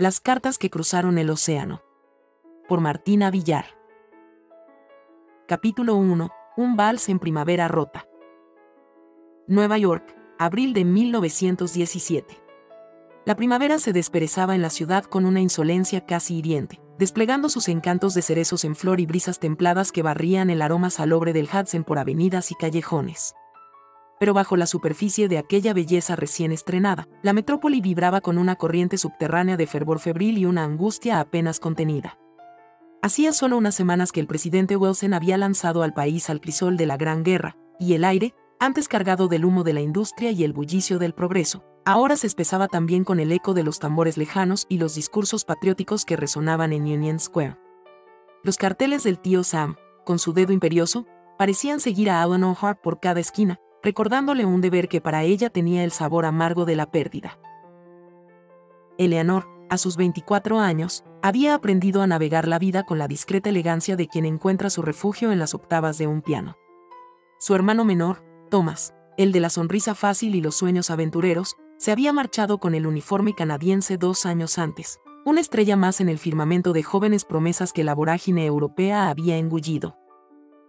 Las cartas que cruzaron el océano. Por Martina Villar. Capítulo 1. Un vals en primavera rota. Nueva York, abril de 1917. La primavera se desperezaba en la ciudad con una insolencia casi hiriente, desplegando sus encantos de cerezos en flor y brisas templadas que barrían el aroma salobre del Hudson por avenidas y callejones. Pero bajo la superficie de aquella belleza recién estrenada, la metrópoli vibraba con una corriente subterránea de fervor febril y una angustia apenas contenida. Hacía solo unas semanas que el presidente Wilson había lanzado al país al crisol de la Gran Guerra, y el aire, antes cargado del humo de la industria y el bullicio del progreso, ahora se espesaba también con el eco de los tambores lejanos y los discursos patrióticos que resonaban en Union Square. Los carteles del tío Sam, con su dedo imperioso, parecían seguir a Eleanor Hart por cada esquina, recordándole un deber que para ella tenía el sabor amargo de la pérdida. Eleanor, a sus 24 años, había aprendido a navegar la vida con la discreta elegancia de quien encuentra su refugio en las octavas de un piano. Su hermano menor, Thomas, el de la sonrisa fácil y los sueños aventureros, se había marchado con el uniforme canadiense 2 años antes, una estrella más en el firmamento de jóvenes promesas que la vorágine europea había engullido.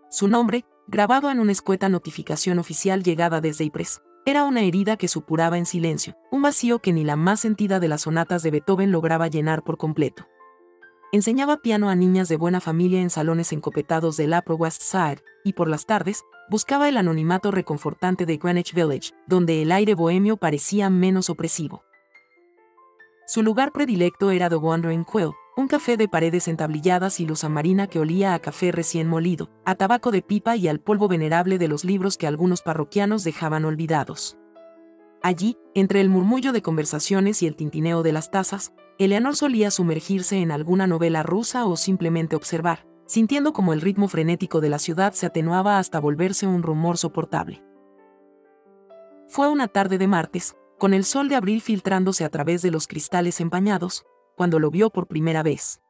Su nombre, grabado en una escueta notificación oficial llegada desde Ypres, era una herida que supuraba en silencio, un vacío que ni la más sentida de las sonatas de Beethoven lograba llenar por completo. Enseñaba piano a niñas de buena familia en salones encopetados del Upper West Side, y por las tardes, buscaba el anonimato reconfortante de Greenwich Village, donde el aire bohemio parecía menos opresivo. Su lugar predilecto era The Wandering Quill, un café de paredes entablilladas y luz marina que olía a café recién molido, a tabaco de pipa y al polvo venerable de los libros que algunos parroquianos dejaban olvidados. Allí, entre el murmullo de conversaciones y el tintineo de las tazas, Eleanor solía sumergirse en alguna novela rusa o simplemente observar, sintiendo como el ritmo frenético de la ciudad se atenuaba hasta volverse un rumor soportable. Fue una tarde de martes, con el sol de abril filtrándose a través de los cristales empañados, cuando lo vio por primera vez.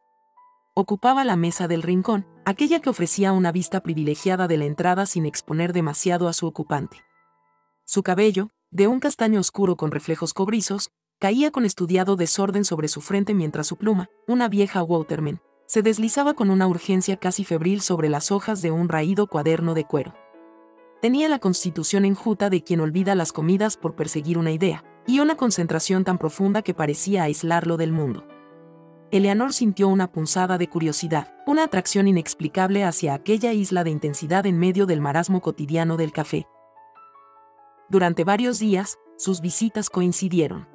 Ocupaba la mesa del rincón, aquella que ofrecía una vista privilegiada de la entrada sin exponer demasiado a su ocupante. Su cabello, de un castaño oscuro con reflejos cobrizos, caía con estudiado desorden sobre su frente mientras su pluma, una vieja Waterman, se deslizaba con una urgencia casi febril sobre las hojas de un raído cuaderno de cuero. Tenía la constitución enjuta de quien olvida las comidas por perseguir una idea, y una concentración tan profunda que parecía aislarlo del mundo. Eleanor sintió una punzada de curiosidad, una atracción inexplicable hacia aquella isla de intensidad en medio del marasmo cotidiano del café. Durante varios días, sus visitas coincidieron.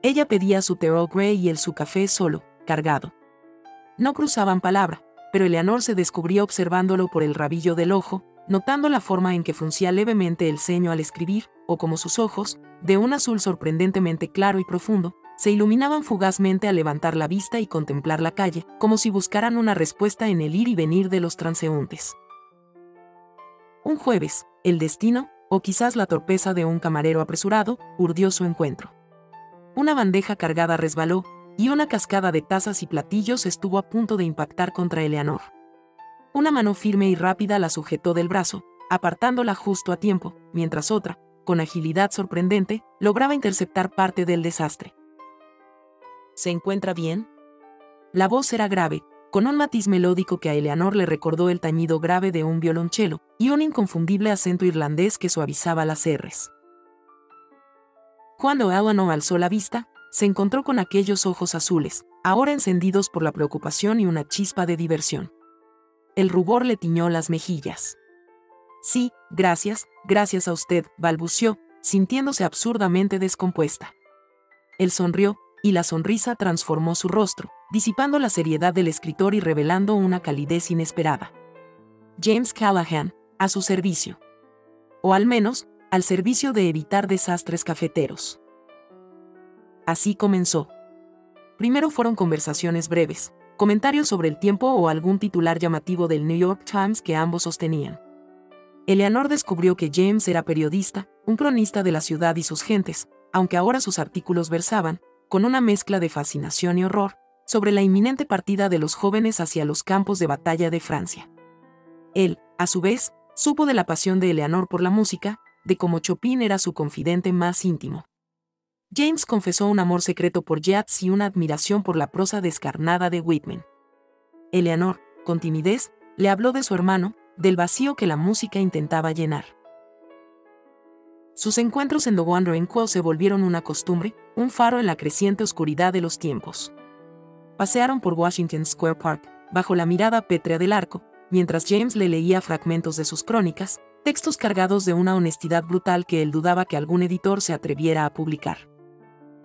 Ella pedía su Earl Grey y él su café solo, cargado. No cruzaban palabra, pero Eleanor se descubría observándolo por el rabillo del ojo, notando la forma en que fruncía levemente el ceño al escribir, o como sus ojos, de un azul sorprendentemente claro y profundo, se iluminaban fugazmente al levantar la vista y contemplar la calle, como si buscaran una respuesta en el ir y venir de los transeúntes. Un jueves, el destino, o quizás la torpeza de un camarero apresurado, urdió su encuentro. Una bandeja cargada resbaló, y una cascada de tazas y platillos estuvo a punto de impactar contra Eleanor. Una mano firme y rápida la sujetó del brazo, apartándola justo a tiempo, mientras otra, con agilidad sorprendente, lograba interceptar parte del desastre. ¿Se encuentra bien? La voz era grave, con un matiz melódico que a Eleanor le recordó el tañido grave de un violonchelo, y un inconfundible acento irlandés que suavizaba las R's. Cuando Eleanor alzó la vista, se encontró con aquellos ojos azules, ahora encendidos por la preocupación y una chispa de diversión. El rubor le tiñó las mejillas. Sí, gracias a usted, balbuceó, sintiéndose absurdamente descompuesta. Él sonrió, y la sonrisa transformó su rostro, disipando la seriedad del escritor y revelando una calidez inesperada. James Callahan, a su servicio. O al menos, al servicio de evitar desastres cafeteros. Así comenzó. Primero fueron conversaciones breves, comentarios sobre el tiempo o algún titular llamativo del New York Times que ambos sostenían. Eleanor descubrió que James era periodista, un cronista de la ciudad y sus gentes, aunque ahora sus artículos versaban, con una mezcla de fascinación y horror, sobre la inminente partida de los jóvenes hacia los campos de batalla de Francia. Él, a su vez, supo de la pasión de Eleanor por la música, de cómo Chopin era su confidente más íntimo. James confesó un amor secreto por Yeats y una admiración por la prosa descarnada de Whitman. Eleanor, con timidez, le habló de su hermano, del vacío que la música intentaba llenar. Sus encuentros en The Wandering Quail se volvieron una costumbre, un faro en la creciente oscuridad de los tiempos. Pasearon por Washington Square Park, bajo la mirada pétrea del arco, mientras James le leía fragmentos de sus crónicas, textos cargados de una honestidad brutal que él dudaba que algún editor se atreviera a publicar.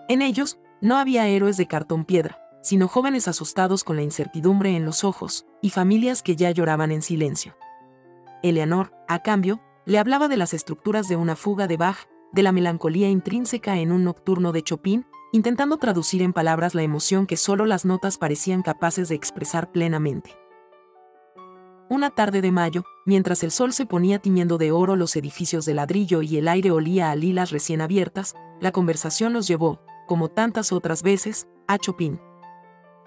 En ellos, no había héroes de cartón piedra, sino jóvenes asustados con la incertidumbre en los ojos, y familias que ya lloraban en silencio. Eleanor, a cambio, le hablaba de las estructuras de una fuga de Bach, de la melancolía intrínseca en un nocturno de Chopin, intentando traducir en palabras la emoción que solo las notas parecían capaces de expresar plenamente. Una tarde de mayo, mientras el sol se ponía tiñendo de oro los edificios de ladrillo y el aire olía a lilas recién abiertas, la conversación los llevó, como tantas otras veces, a Chopin.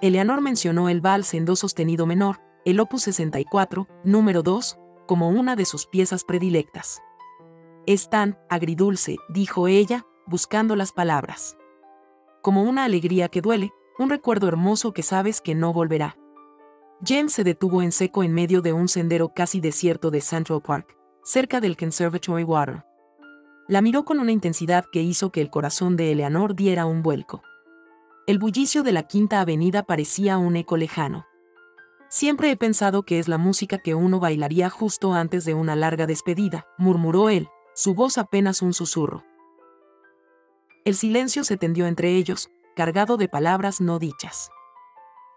Eleanor mencionó el vals en do sostenido menor, el opus 64, número 2, como una de sus piezas predilectas. Es tan agridulce, dijo ella, buscando las palabras. Como una alegría que duele, un recuerdo hermoso que sabes que no volverá. James se detuvo en seco en medio de un sendero casi desierto de Central Park, cerca del Conservatory Water. La miró con una intensidad que hizo que el corazón de Eleanor diera un vuelco. El bullicio de la Quinta Avenida parecía un eco lejano. Siempre he pensado que es la música que uno bailaría justo antes de una larga despedida, murmuró él, su voz apenas un susurro. El silencio se tendió entre ellos, cargado de palabras no dichas.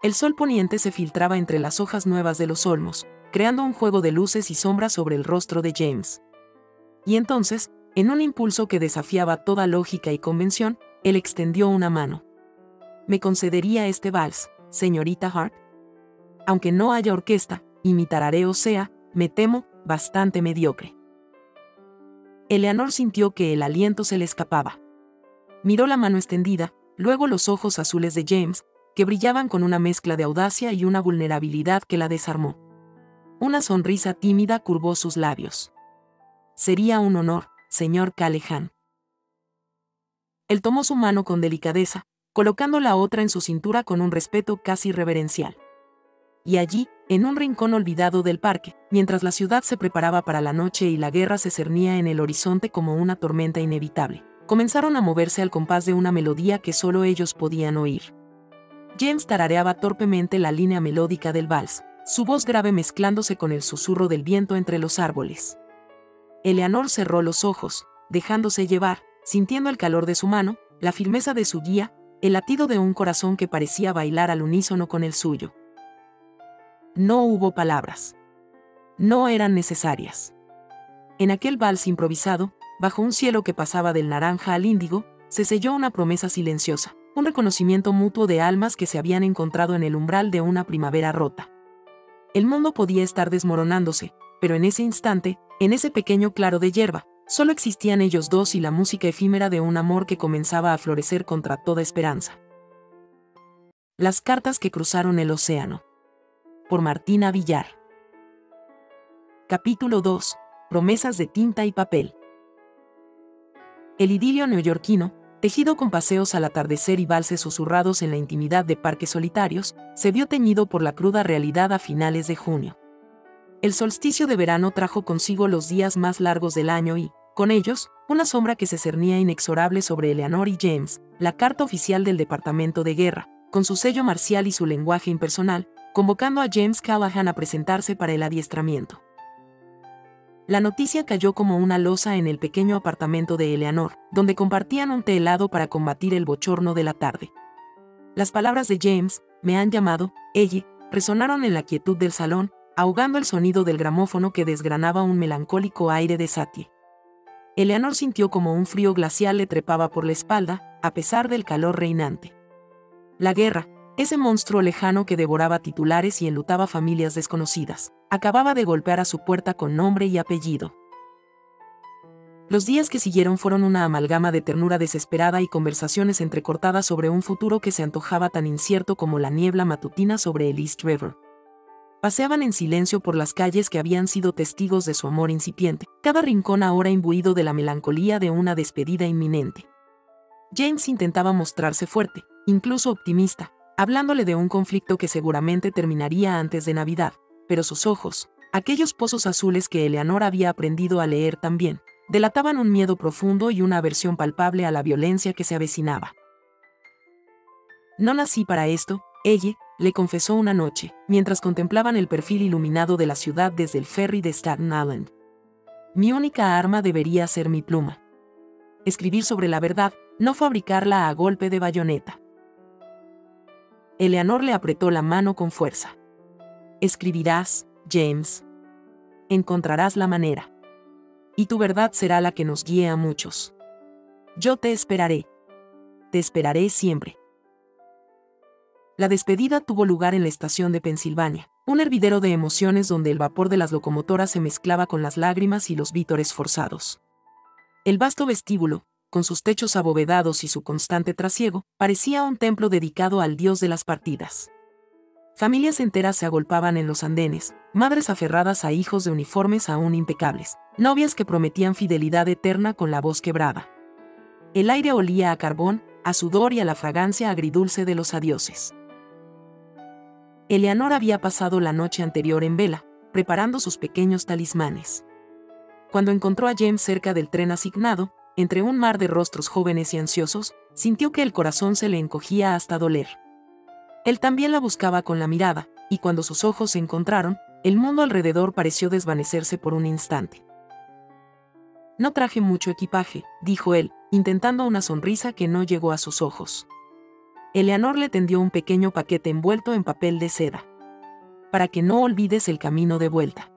El sol poniente se filtraba entre las hojas nuevas de los olmos, creando un juego de luces y sombras sobre el rostro de James. Y entonces, en un impulso que desafiaba toda lógica y convención, él extendió una mano. ¿Me concedería este vals, señorita Hart? Aunque no haya orquesta, y mi tarareo sea, me temo, bastante mediocre. Eleanor sintió que el aliento se le escapaba. Miró la mano extendida, luego los ojos azules de James, que brillaban con una mezcla de audacia y una vulnerabilidad que la desarmó. Una sonrisa tímida curvó sus labios. Sería un honor, señor Callahan. Él tomó su mano con delicadeza, colocando la otra en su cintura con un respeto casi reverencial. Y allí, en un rincón olvidado del parque, mientras la ciudad se preparaba para la noche y la guerra se cernía en el horizonte como una tormenta inevitable, comenzaron a moverse al compás de una melodía que solo ellos podían oír. James tarareaba torpemente la línea melódica del vals, su voz grave mezclándose con el susurro del viento entre los árboles. Eleanor cerró los ojos, dejándose llevar, sintiendo el calor de su mano, la firmeza de su guía, el latido de un corazón que parecía bailar al unísono con el suyo. No hubo palabras. No eran necesarias. En aquel vals improvisado, bajo un cielo que pasaba del naranja al índigo, se selló una promesa silenciosa, un reconocimiento mutuo de almas que se habían encontrado en el umbral de una primavera rota. El mundo podía estar desmoronándose, pero en ese instante, en ese pequeño claro de hierba, solo existían ellos dos y la música efímera de un amor que comenzaba a florecer contra toda esperanza. Las cartas que cruzaron el océano. Por Martina Villar. Capítulo 2. Promesas de tinta y papel. El idilio neoyorquino, tejido con paseos al atardecer y valses susurrados en la intimidad de parques solitarios, se vio teñido por la cruda realidad a finales de junio. El solsticio de verano trajo consigo los días más largos del año y, con ellos, una sombra que se cernía inexorable sobre Eleanor y James, la carta oficial del Departamento de Guerra, con su sello marcial y su lenguaje impersonal, convocando a James Callahan a presentarse para el adiestramiento. La noticia cayó como una losa en el pequeño apartamento de Eleanor, donde compartían un té helado para combatir el bochorno de la tarde. Las palabras de James, me han llamado, ella, resonaron en la quietud del salón, ahogando el sonido del gramófono que desgranaba un melancólico aire de Satie. Eleanor sintió como un frío glacial le trepaba por la espalda, a pesar del calor reinante. La guerra, ese monstruo lejano que devoraba titulares y enlutaba familias desconocidas, acababa de golpear a su puerta con nombre y apellido. Los días que siguieron fueron una amalgama de ternura desesperada y conversaciones entrecortadas sobre un futuro que se antojaba tan incierto como la niebla matutina sobre el East River. Paseaban en silencio por las calles que habían sido testigos de su amor incipiente, cada rincón ahora imbuido de la melancolía de una despedida inminente. James intentaba mostrarse fuerte, incluso optimista, hablándole de un conflicto que seguramente terminaría antes de Navidad, pero sus ojos, aquellos pozos azules que Eleanor había aprendido a leer también, delataban un miedo profundo y una aversión palpable a la violencia que se avecinaba. No nací para esto, ella, le confesó una noche, mientras contemplaban el perfil iluminado de la ciudad desde el ferry de Staten Island. Mi única arma debería ser mi pluma. Escribir sobre la verdad, no fabricarla a golpe de bayoneta. Eleanor le apretó la mano con fuerza. Escribirás, James. Encontrarás la manera. Y tu verdad será la que nos guíe a muchos. Yo te esperaré. Te esperaré siempre. La despedida tuvo lugar en la estación de Pensilvania, un hervidero de emociones donde el vapor de las locomotoras se mezclaba con las lágrimas y los vítores forzados. El vasto vestíbulo, con sus techos abovedados y su constante trasiego, parecía un templo dedicado al dios de las partidas. Familias enteras se agolpaban en los andenes, madres aferradas a hijos de uniformes aún impecables, novias que prometían fidelidad eterna con la voz quebrada. El aire olía a carbón, a sudor y a la fragancia agridulce de los adioses. Eleanor había pasado la noche anterior en vela, preparando sus pequeños talismanes. Cuando encontró a James cerca del tren asignado, entre un mar de rostros jóvenes y ansiosos, sintió que el corazón se le encogía hasta doler. Él también la buscaba con la mirada, y cuando sus ojos se encontraron, el mundo alrededor pareció desvanecerse por un instante. No traje mucho equipaje, dijo él, intentando una sonrisa que no llegó a sus ojos. Eleanor le tendió un pequeño paquete envuelto en papel de seda. Para que no olvides el camino de vuelta.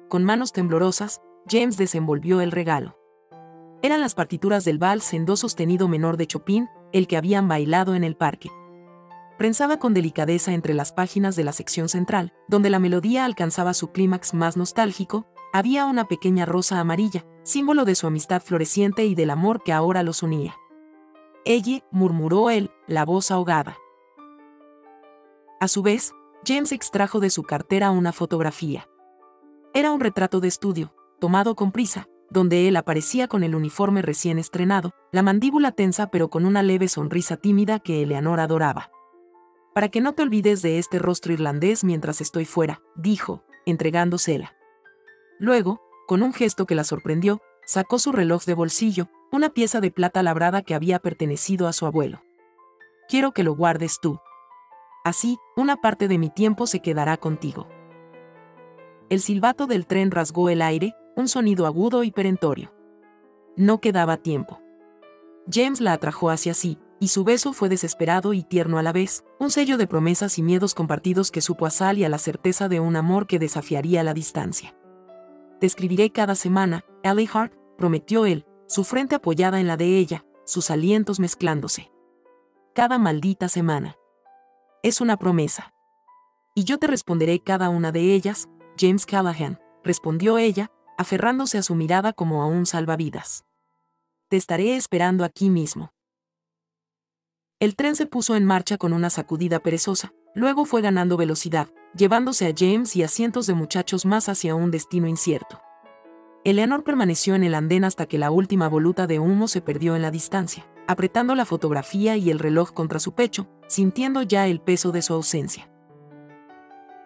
Con manos temblorosas, James desenvolvió el regalo. Eran las partituras del vals en do sostenido menor de Chopin, el que habían bailado en el parque. Prensaba con delicadeza entre las páginas de la sección central, donde la melodía alcanzaba su clímax más nostálgico, había una pequeña rosa amarilla, símbolo de su amistad floreciente y del amor que ahora los unía. Ella, murmuró él, la voz ahogada. A su vez, James extrajo de su cartera una fotografía. Era un retrato de estudio, tomado con prisa, donde él aparecía con el uniforme recién estrenado, la mandíbula tensa pero con una leve sonrisa tímida que Eleanor adoraba. Para que no te olvides de este rostro irlandés mientras estoy fuera, dijo, entregándosela. Luego, con un gesto que la sorprendió, sacó su reloj de bolsillo, una pieza de plata labrada que había pertenecido a su abuelo. Quiero que lo guardes tú. Así, una parte de mi tiempo se quedará contigo. El silbato del tren rasgó el aire, un sonido agudo y perentorio. No quedaba tiempo. James la atrajo hacia sí, y su beso fue desesperado y tierno a la vez, un sello de promesas y miedos compartidos que supo a sal y a la certeza de un amor que desafiaría la distancia. Te escribiré cada semana, Ellie Hart, prometió él, su frente apoyada en la de ella, sus alientos mezclándose. Cada maldita semana. Es una promesa. Y yo te responderé cada una de ellas, James Callahan, respondió ella, aferrándose a su mirada como a un salvavidas. Te estaré esperando aquí mismo. El tren se puso en marcha con una sacudida perezosa, luego fue ganando velocidad, llevándose a James y a cientos de muchachos más hacia un destino incierto. Eleanor permaneció en el andén hasta que la última voluta de humo se perdió en la distancia, apretando la fotografía y el reloj contra su pecho, sintiendo ya el peso de su ausencia.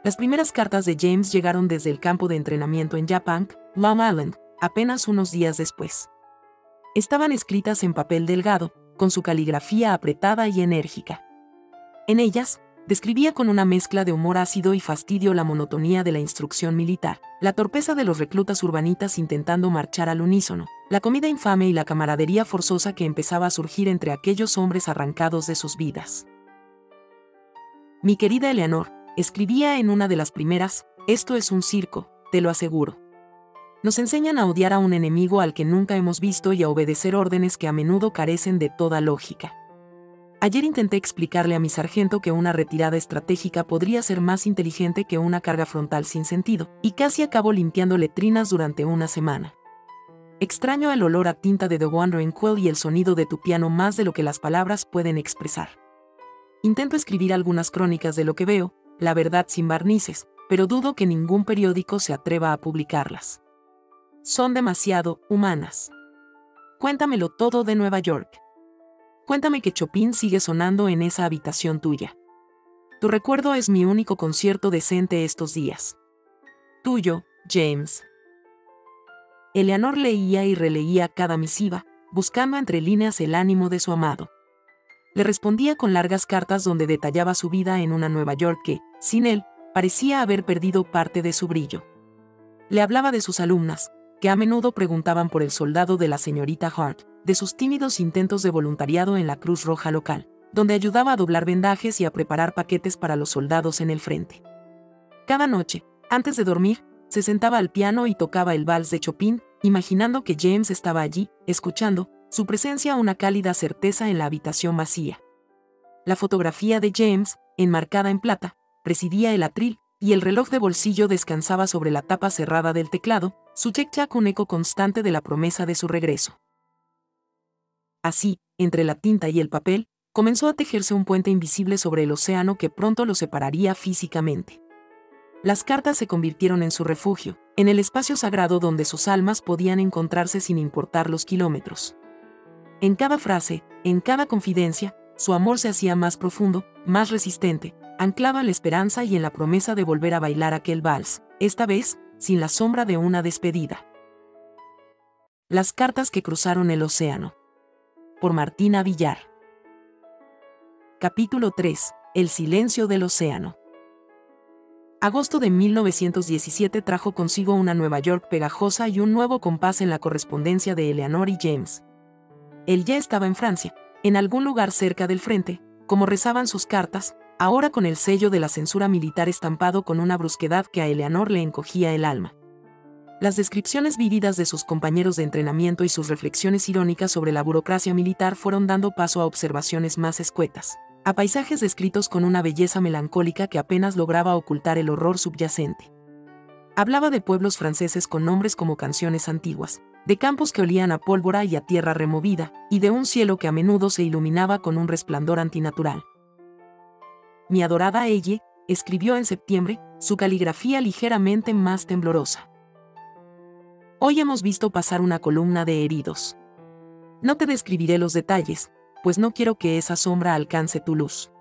Las primeras cartas de James llegaron desde el campo de entrenamiento en Yaphank, Long Island, apenas unos días después. Estaban escritas en papel delgado, con su caligrafía apretada y enérgica. En ellas, describía con una mezcla de humor ácido y fastidio la monotonía de la instrucción militar, la torpeza de los reclutas urbanitas intentando marchar al unísono, la comida infame y la camaradería forzosa que empezaba a surgir entre aquellos hombres arrancados de sus vidas. Mi querida Eleanor, escribía en una de las primeras, esto es un circo, te lo aseguro. Nos enseñan a odiar a un enemigo al que nunca hemos visto y a obedecer órdenes que a menudo carecen de toda lógica. Ayer intenté explicarle a mi sargento que una retirada estratégica podría ser más inteligente que una carga frontal sin sentido, y casi acabo limpiando letrinas durante una semana. Extraño el olor a tinta de The Wandering Quill y el sonido de tu piano más de lo que las palabras pueden expresar. Intento escribir algunas crónicas de lo que veo, la verdad sin barnices, pero dudo que ningún periódico se atreva a publicarlas. Son demasiado humanas. Cuéntamelo todo de Nueva York. Cuéntame que Chopin sigue sonando en esa habitación tuya. Tu recuerdo es mi único concierto decente estos días. Tuyo, James. Eleanor leía y releía cada misiva, buscando entre líneas el ánimo de su amado. Le respondía con largas cartas donde detallaba su vida en una Nueva York que, sin él, parecía haber perdido parte de su brillo. Le hablaba de sus alumnas, que a menudo preguntaban por el soldado de la señorita Hart, de sus tímidos intentos de voluntariado en la Cruz Roja local, donde ayudaba a doblar vendajes y a preparar paquetes para los soldados en el frente. Cada noche, antes de dormir, se sentaba al piano y tocaba el vals de Chopin, imaginando que James estaba allí, escuchando, su presencia una cálida certeza en la habitación vacía. La fotografía de James, enmarcada en plata, presidía el atril, y el reloj de bolsillo descansaba sobre la tapa cerrada del teclado, su check-check un eco constante de la promesa de su regreso. Así, entre la tinta y el papel, comenzó a tejerse un puente invisible sobre el océano que pronto los separaría físicamente. Las cartas se convirtieron en su refugio, en el espacio sagrado donde sus almas podían encontrarse sin importar los kilómetros. En cada frase, en cada confidencia, su amor se hacía más profundo, más resistente, anclaba en la esperanza y en la promesa de volver a bailar aquel vals, esta vez, sin la sombra de una despedida. Las cartas que cruzaron el océano. Por Martina Villar. Capítulo 3. El silencio del océano. Agosto de 1917 trajo consigo una Nueva York pegajosa y un nuevo compás en la correspondencia de Eleanor y James. Él ya estaba en Francia, en algún lugar cerca del frente, como rezaban sus cartas, ahora con el sello de la censura militar estampado con una brusquedad que a Eleanor le encogía el alma. Las descripciones vívidas de sus compañeros de entrenamiento y sus reflexiones irónicas sobre la burocracia militar fueron dando paso a observaciones más escuetas, a paisajes descritos con una belleza melancólica que apenas lograba ocultar el horror subyacente. Hablaba de pueblos franceses con nombres como canciones antiguas, de campos que olían a pólvora y a tierra removida, y de un cielo que a menudo se iluminaba con un resplandor antinatural. Mi adorada Elle, escribió en septiembre, su caligrafía ligeramente más temblorosa. Hoy hemos visto pasar una columna de heridos. No te describiré los detalles, pues no quiero que esa sombra alcance tu luz.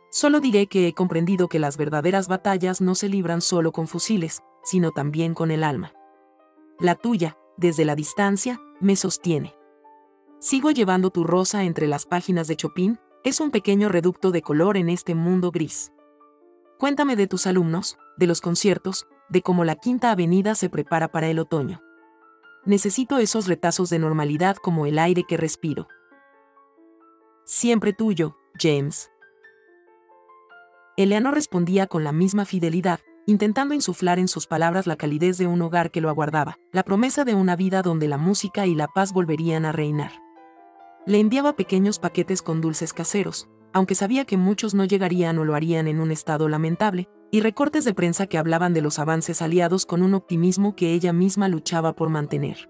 Solo diré que he comprendido que las verdaderas batallas no se libran solo con fusiles, sino también con el alma. La tuya, desde la distancia, me sostiene. Sigo llevando tu rosa entre las páginas de Chopin, es un pequeño reducto de color en este mundo gris. Cuéntame de tus alumnos, de los conciertos, de cómo la Quinta Avenida se prepara para el otoño. Necesito esos retazos de normalidad como el aire que respiro. Siempre tuyo, James. Eleanor respondía con la misma fidelidad, intentando insuflar en sus palabras la calidez de un hogar que lo aguardaba, la promesa de una vida donde la música y la paz volverían a reinar. Le enviaba pequeños paquetes con dulces caseros, aunque sabía que muchos no llegarían o lo harían en un estado lamentable, y recortes de prensa que hablaban de los avances aliados con un optimismo que ella misma luchaba por mantener.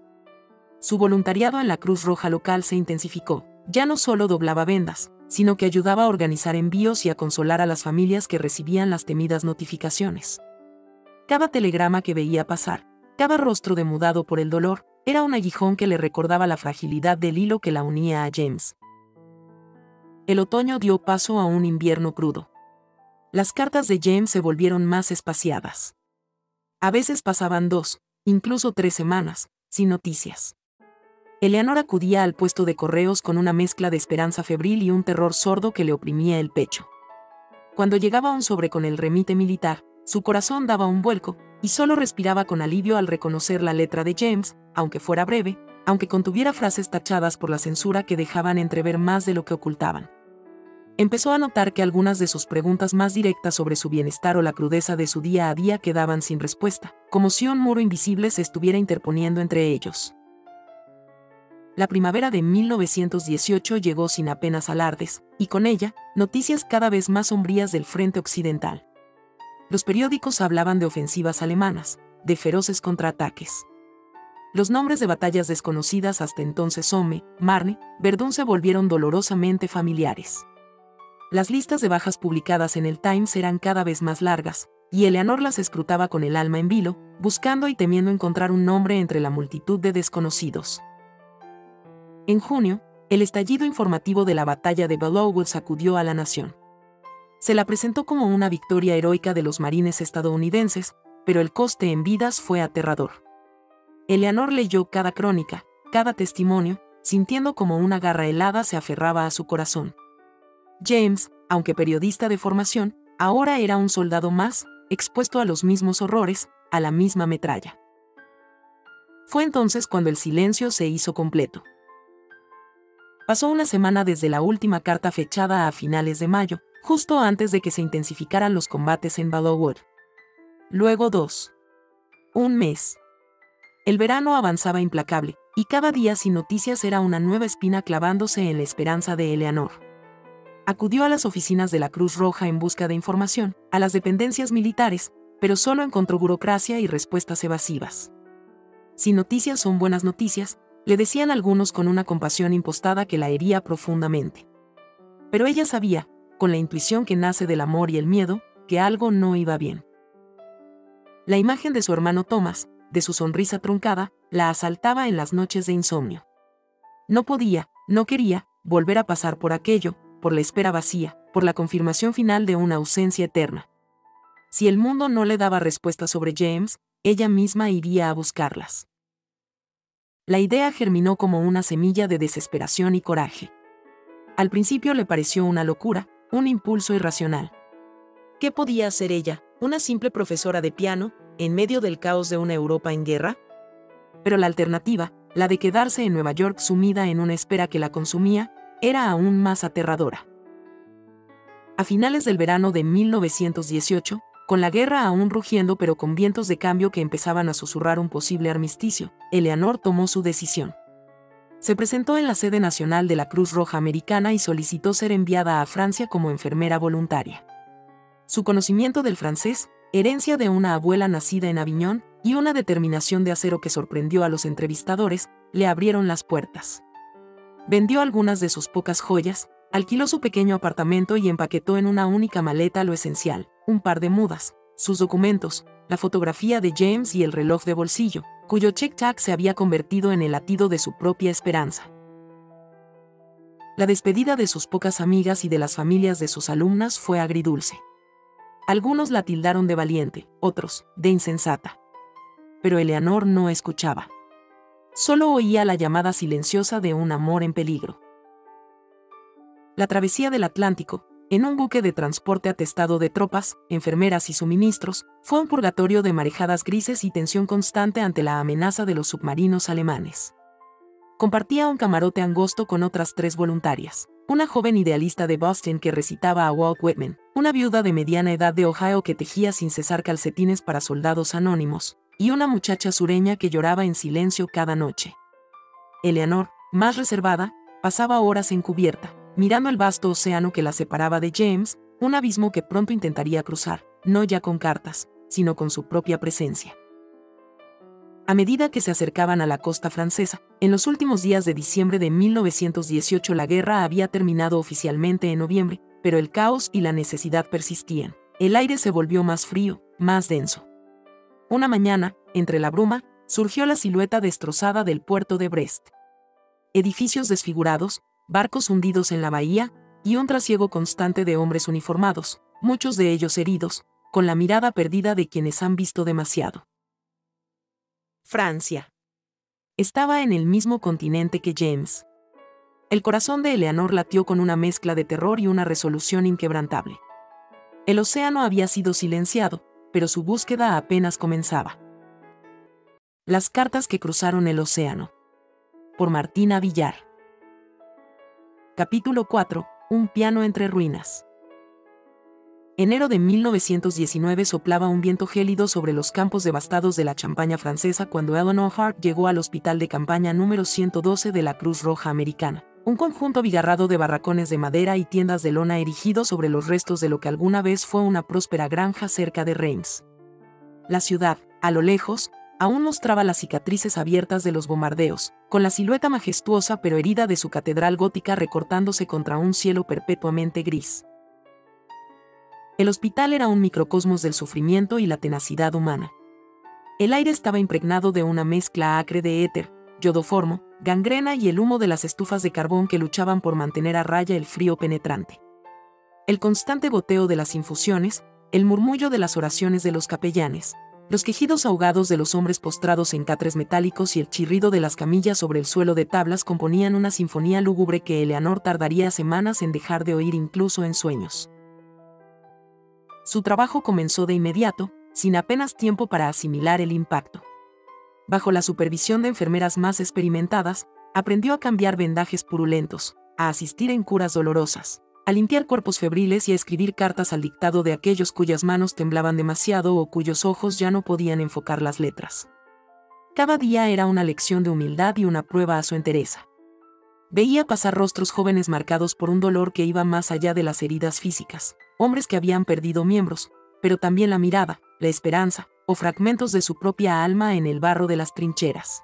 Su voluntariado en la Cruz Roja local se intensificó, ya no solo doblaba vendas, sino que ayudaba a organizar envíos y a consolar a las familias que recibían las temidas notificaciones. Cada telegrama que veía pasar, cada rostro demudado por el dolor, era un aguijón que le recordaba la fragilidad del hilo que la unía a James. El otoño dio paso a un invierno crudo. Las cartas de James se volvieron más espaciadas. A veces pasaban 2, incluso 3 semanas, sin noticias. Eleanor acudía al puesto de correos con una mezcla de esperanza febril y un terror sordo que le oprimía el pecho. Cuando llegaba un sobre con el remite militar, su corazón daba un vuelco, y solo respiraba con alivio al reconocer la letra de James, aunque fuera breve, aunque contuviera frases tachadas por la censura que dejaban entrever más de lo que ocultaban. Empezó a notar que algunas de sus preguntas más directas sobre su bienestar o la crudeza de su día a día quedaban sin respuesta, como si un muro invisible se estuviera interponiendo entre ellos. La primavera de 1918 llegó sin apenas alardes, y con ella, noticias cada vez más sombrías del frente occidental. Los periódicos hablaban de ofensivas alemanas, de feroces contraataques. Los nombres de batallas desconocidas hasta entonces Somme, Marne, Verdun se volvieron dolorosamente familiares. Las listas de bajas publicadas en el Times eran cada vez más largas, y Eleanor las escrutaba con el alma en vilo, buscando y temiendo encontrar un nombre entre la multitud de desconocidos. En junio, El estallido informativo de la batalla de Belleau sacudió a la nación. Se la presentó como una victoria heroica de los marines estadounidenses, pero el coste en vidas fue aterrador. Eleanor leyó cada crónica, cada testimonio, sintiendo como una garra helada se aferraba a su corazón. James, aunque periodista de formación, ahora era un soldado más, expuesto a los mismos horrores, a la misma metralla. Fue entonces cuando el silencio se hizo completo. Pasó una semana desde la última carta fechada a finales de mayo, justo antes de que se intensificaran los combates en Belleau. Luego 2. Un mes. El verano avanzaba implacable, y cada día sin noticias era una nueva espina clavándose en la esperanza de Eleanor. Acudió a las oficinas de la Cruz Roja en busca de información, a las dependencias militares, pero solo encontró burocracia y respuestas evasivas. Si noticias son buenas noticias, le decían algunos con una compasión impostada que la hería profundamente. Pero ella sabía, con la intuición que nace del amor y el miedo, que algo no iba bien. La imagen de su hermano Thomas, de su sonrisa truncada, la asaltaba en las noches de insomnio. No podía, no quería, volver a pasar por aquello, por la espera vacía, por la confirmación final de una ausencia eterna. Si el mundo no le daba respuestas sobre James, ella misma iría a buscarlas. La idea germinó como una semilla de desesperación y coraje. Al principio le pareció una locura, un impulso irracional. ¿Qué podía hacer ella, una simple profesora de piano, en medio del caos de una Europa en guerra? Pero la alternativa, la de quedarse en Nueva York sumida en una espera que la consumía, era aún más aterradora. A finales del verano de 1918, con la guerra aún rugiendo pero con vientos de cambio que empezaban a susurrar un posible armisticio, Eleanor tomó su decisión. Se presentó en la sede nacional de la Cruz Roja Americana y solicitó ser enviada a Francia como enfermera voluntaria. Su conocimiento del francés, herencia de una abuela nacida en Aviñón, y una determinación de acero que sorprendió a los entrevistadores, le abrieron las puertas. Vendió algunas de sus pocas joyas, alquiló su pequeño apartamento y empaquetó en una única maleta lo esencial, un par de mudas, sus documentos, la fotografía de James y el reloj de bolsillo, cuyo tic-tac se había convertido en el latido de su propia esperanza. La despedida de sus pocas amigas y de las familias de sus alumnas fue agridulce. Algunos la tildaron de valiente, otros, de insensata. Pero Eleanor no escuchaba. Solo oía la llamada silenciosa de un amor en peligro. La travesía del Atlántico, en un buque de transporte atestado de tropas, enfermeras y suministros, fue un purgatorio de marejadas grises y tensión constante ante la amenaza de los submarinos alemanes. Compartía un camarote angosto con otras 3 voluntarias, una joven idealista de Boston que recitaba a Walt Whitman, una viuda de mediana edad de Ohio que tejía sin cesar calcetines para soldados anónimos, y una muchacha sureña que lloraba en silencio cada noche. Eleanor, más reservada, pasaba horas en cubierta, mirando el vasto océano que la separaba de James, un abismo que pronto intentaría cruzar, no ya con cartas, sino con su propia presencia. A medida que se acercaban a la costa francesa, en los últimos días de diciembre de 1918 la guerra había terminado oficialmente en noviembre, pero el caos y la necesidad persistían. El aire se volvió más frío, más denso. Una mañana, entre la bruma, surgió la silueta destrozada del puerto de Brest. Edificios desfigurados, barcos hundidos en la bahía, y un trasiego constante de hombres uniformados, muchos de ellos heridos, con la mirada perdida de quienes han visto demasiado. Francia. Estaba en el mismo continente que James. El corazón de Eleanor latió con una mezcla de terror y una resolución inquebrantable. El océano había sido silenciado, pero su búsqueda apenas comenzaba. Las cartas que cruzaron el océano. Por Martina Villar. Capítulo 4. Un piano entre ruinas. Enero de 1919 soplaba un viento gélido sobre los campos devastados de la Champaña francesa cuando Eleanor Hart llegó al hospital de campaña número 112 de la Cruz Roja Americana, un conjunto bigarrado de barracones de madera y tiendas de lona erigido sobre los restos de lo que alguna vez fue una próspera granja cerca de Reims. La ciudad, a lo lejos, aún mostraba las cicatrices abiertas de los bombardeos, con la silueta majestuosa pero herida de su catedral gótica recortándose contra un cielo perpetuamente gris. El hospital era un microcosmos del sufrimiento y la tenacidad humana. El aire estaba impregnado de una mezcla acre de éter, yodoformo, gangrena y el humo de las estufas de carbón que luchaban por mantener a raya el frío penetrante. El constante goteo de las infusiones, el murmullo de las oraciones de los capellanes, los quejidos ahogados de los hombres postrados en catres metálicos y el chirrido de las camillas sobre el suelo de tablas componían una sinfonía lúgubre que Eleanor tardaría semanas en dejar de oír incluso en sueños. Su trabajo comenzó de inmediato, sin apenas tiempo para asimilar el impacto. Bajo la supervisión de enfermeras más experimentadas, aprendió a cambiar vendajes purulentos, a asistir en curas dolorosas, a limpiar cuerpos febriles y a escribir cartas al dictado de aquellos cuyas manos temblaban demasiado o cuyos ojos ya no podían enfocar las letras. Cada día era una lección de humildad y una prueba a su entereza. Veía pasar rostros jóvenes marcados por un dolor que iba más allá de las heridas físicas, hombres que habían perdido miembros, pero también la mirada, la esperanza, o fragmentos de su propia alma en el barro de las trincheras.